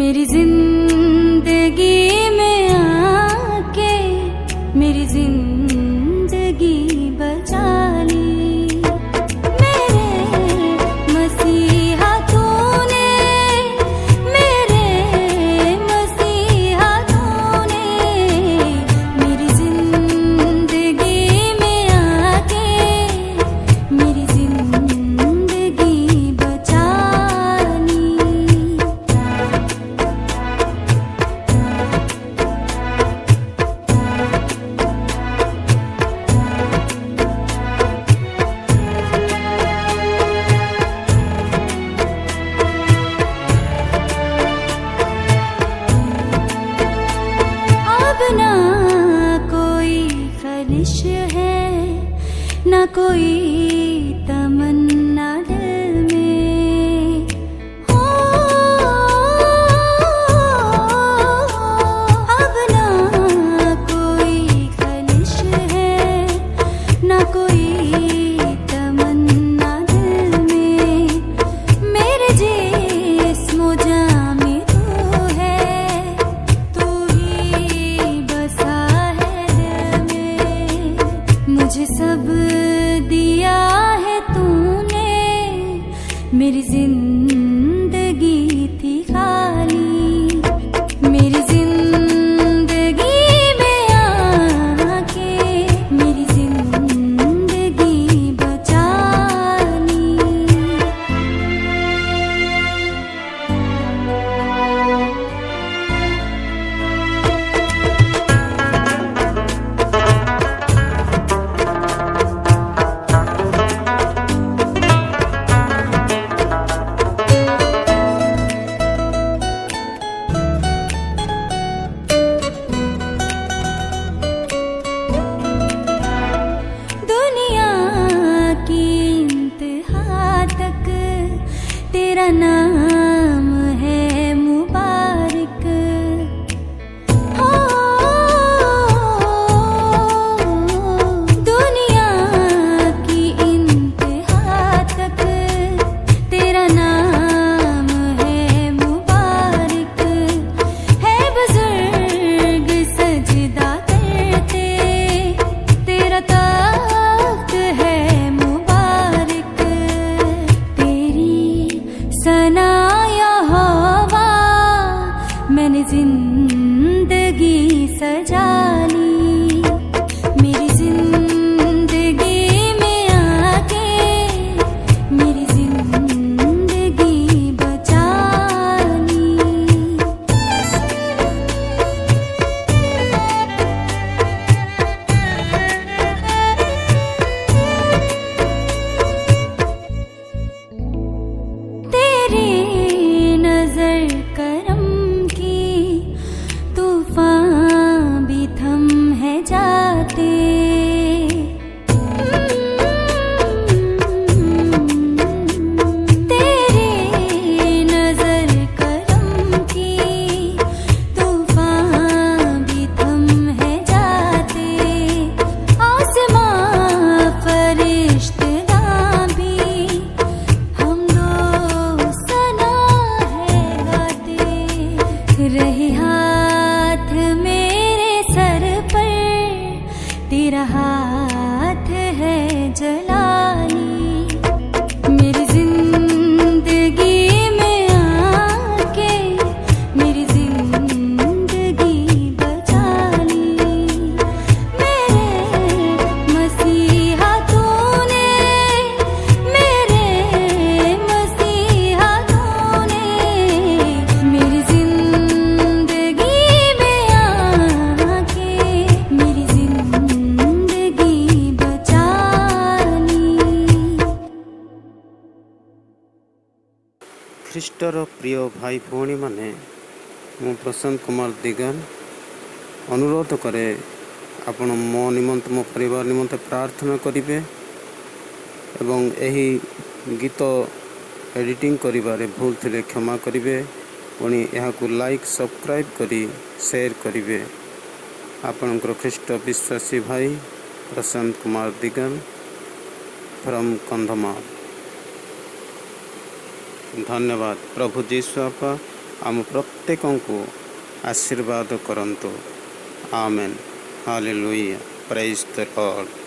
मेरी जिंदगी में आके मेरी जिंदगी बचा ली। मेरे मसीहा तूने, मेरे मसीहा तूने मेरी जिंदगी में आके मेरी जिंदगी बचा ली। अब ना कोई ख्वाहिश है, ना कोई तमन्ना दिल में हो। अब ना कोई ख्वाहिश है, ना कोई तमन्ना दिल में। मेरे जिस्म जान में तू है, तू ही बसा है दिल में। मुझे सब दिया है तूने, मेरी जिंदगी थी खाली। मेरी जिंदगी में आके मेरी जिंदगी बचा ली। दुनिया की इंतहा तक तेरा नाम है मुबारक हो। दुनिया की इंतहा तक तेरा नाम है मुबारक। है बुजुर्ग सजदा करते, तेरा तख्त है मुबारक। तेरी सना यहोवा, मैंने जिंदगी सजा ली। मेरी जिंदगी में आके मेरी जिंदगी बचा ली। तेरी नजर करम की, तूफान भी थम है जाते। तेरी नजर करम की, तूफान भी थम है जाते। आसमां फरिश्तेदां भी हम दो सना है गाते। रहे हाथ मेरे सर पर, तेरा हाथ है जलाली। मेरी जिंदगी में आके मेरी जिंदगी बचा ली। मेरे मसीहा तूने, मेरे मसीहा तूने मेरी जिंदगी में आके मेरी जिंदगी बचा ली। ଖ୍ରୀଷ୍ଟର ପ୍ରିୟ ଭାଇ ଭଉଣୀମାନେ, ମୁଁ ପ୍ରଶାନ୍ତ କୁମାର ଦିଗନ ଅନୁରୋଧ କରେ ଆପଣ ମୋ ନିମନ୍ତେ, ମୋ ପରିବାର ନିମନ୍ତେ ପ୍ରାର୍ଥନା କରିବେ ଏବଂ ଏହି ଗୀତ ଏଡ଼ିଟିଂ କରିବାରେ ଭୁଲ ଥିଲେ କ୍ଷମା କରିବେ। ପୁଣି ଏହାକୁ ଲାଇକ୍ ସବସ୍କ୍ରାଇବ୍ କରି ସେୟାର କରିବେ। ଆପଣଙ୍କର ଖ୍ରୀଷ୍ଟ ବିଶ୍ୱାସୀ ଭାଇ प्रशांत कुमार दिगन फ्रॉम कंधमाल। धन्यवाद। प्रभु जीशु आपका ଆମ ପ୍ରତ୍ୟେକଙ୍କୁ ଆଶୀର୍ବାଦ କରନ୍ତୁ। ଆମେନ୍। ହାଲେଲୁୟା। ପ୍ରେଜ୍ ଦ ଲର୍ଡ।